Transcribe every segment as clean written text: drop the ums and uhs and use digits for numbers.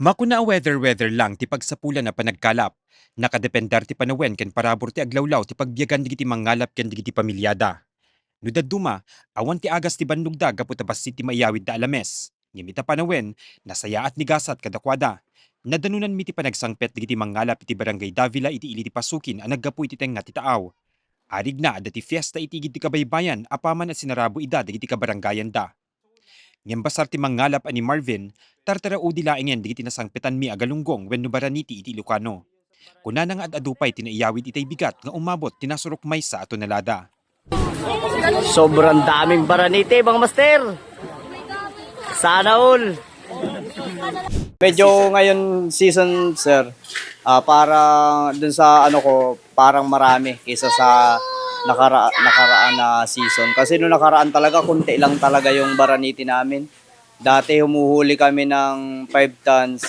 Makuna weather lang ti pagsapulan na panagkalap. Nakadependar ti panawen ken parabor ti aglawlaw ti pagbiyagan digiti mangalap ken digiti pamilyada. No dadduma, awan ti agas ti bandugda gapu tabas ti maiyawid da alames. Ngimita panawen, nasaya at nigasat kadakwada. Nadanunan mi ti panagsangpet digiti mangalap iti barangay Davila iti ili ti pasukin ang naggapu iti tenga ti taaw. Arig na dati fiesta iti igid ti kabaybayan apaman at sinarabo ida digiti kabarangayan da. Ngem basar ti mangalap ani Marvin, tartarao di laengen digiti nasangpetan mi agalunggong wenno baraniti iti Ilocano. Kuna nga adupay tinaiyawid itay bigat nga umabot tinasurok may sa tonelada. Sobrang daming baranite, mga master. Sana all. Medyo ngayon season, sir, parang dun sa ano ko, parang marami kaysa sa nakaraan na season. Kasi nung nakaraan talaga, kunti lang talaga yung baranite namin. Dati humuhuli kami ng 5 tons,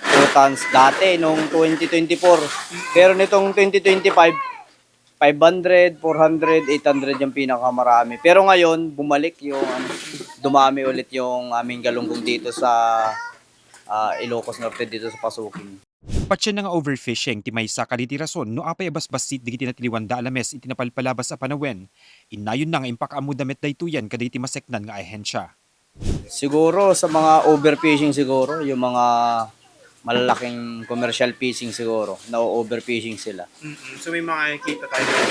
2 tons dati nung 2024. Pero nitong 2025, 500, 400, 800 yung pinakamarami. Pero ngayon, bumalik yung dumami ulit yung aming galunggong dito sa Ilocos Norte, dito sa Pasukin. Patsya na nga overfishing ti maysa kaditi rason no apay abasbasit digiti natiliwanda alames iti napalpalabas a panawen. Inayon na nga impakamu damit daytoyan kaditi maseknan nga ahensya. Siguro sa mga overfishing siguro, yung mga malalaking commercial fishing siguro, na-overfishing sila. So may mga kita tayo ng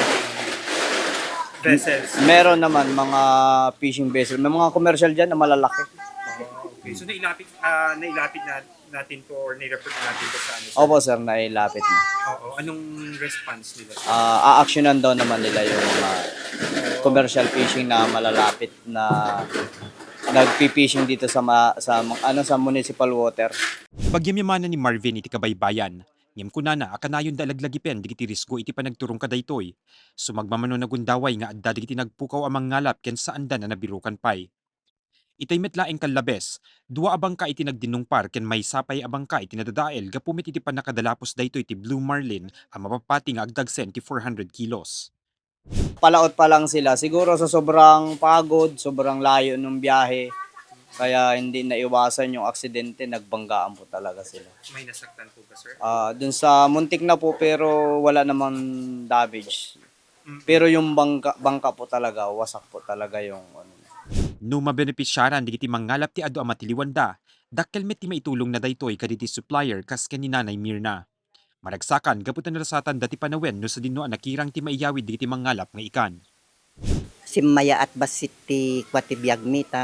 vessels. Meron naman mga fishing vessel, may mga commercial dyan na malalaki. Okay. So nailapit natin to or nai-report natin to sa ano? Opo sir, nailapit na. Oo. Anong response nila? A-actionan daw naman nila yung mga commercial fishing na malalapit na nagpi-fishing dito sa municipal water. Pagyamyamanan ni Marvin iti kabaybayan, ngem kunana akanayon da laglagipen digiti risgo iti panagturong kadaytoy. Sumagmamano na gundaway nga adda digiti nagpukaw amang ngalap ken saan da na nabirukan pay. Itay metlaeng kalabes, dua abang ka iti nagdinungpar ken may sapay abang ka iti nadadael gapumit iti panakadalapos daytoy iti Blue Marlin a mapapati nga agdagsen ti 400 kilos. Palaot pa lang sila. Siguro sa sobrang pagod, sobrang layo ng biyahe, kaya hindi naiwasan yung aksidente, nagbanggaan po talaga sila. May nasaktan po ba, sir? Dun sa muntik na po pero wala namang damage. Pero yung bangka po talaga, wasak po talaga yung ano. No mabenepisyaran digiti mangalap ti adu a matiliwanda, dakkel met ti maitulong na daytoy kaditi supplier kas ken ni Nanay Mirna. Maragsakan gaputan rasatan dati panawen no sa dinno nakirang ti maiyawid digiti mangalap nga ikan. Simmaya at basit ti kwati biagmi ta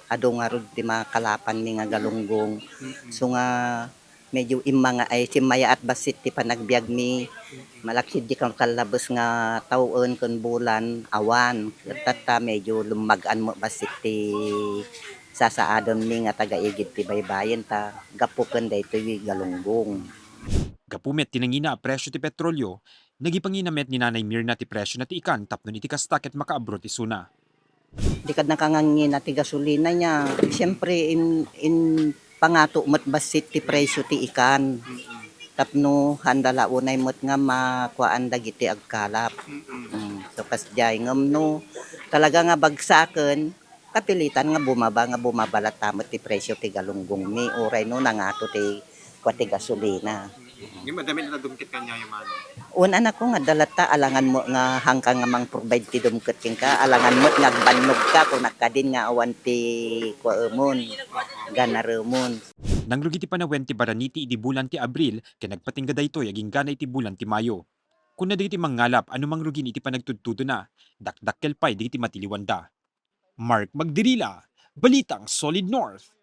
ado nga rod ti makalapan mi nga galunggong. So nga medyo imma nga ay simmaya at basit ti panagbiag mi malaksid di kang kalabos nga tawon kun bulan awan. Tata medyo lumagan mo basit ti sasaadon mi nga tagaigid ti baybayin ta gapuken daytoy galunggong. Gapumet tinangina a presyo ti petrolyo, nagipanginamet ni Nanay Mirna ti presyo na ti ikan tapno iti kastak ket makaabro ti suna. Di kad nakangangin na ti gasolina niya. Siyempre, in pangato mat basit ti presyo ti ikan. Tapno, handala unay mat nga makuaan dagiti agkalap. So, kasjay ngam no, talaga nga bagsaken, kapilitan nga bumabalat tamot ti presyo ti galunggong mi. Uray no, nangato ti kwati gasolina. Yung madami na dumkit kanya yung ano. Una na ko nga dalata alangan mo nga hangkang nga mang provide ti dumket king ka alangan mo nga bannog ka kung nakadin nga awan ti kuaemon ganaremon. Nangrugi ti panawen ti baraniti iti bulan ti Abril ken nagpatingga daytoy aging ganay ti bulan ti Mayo. Kun na digiti mangalap anumang rugin iti panagtudtudo na, dakdakkel pay digiti matiliwanda. Mark Magdirila, Balitang Solid North.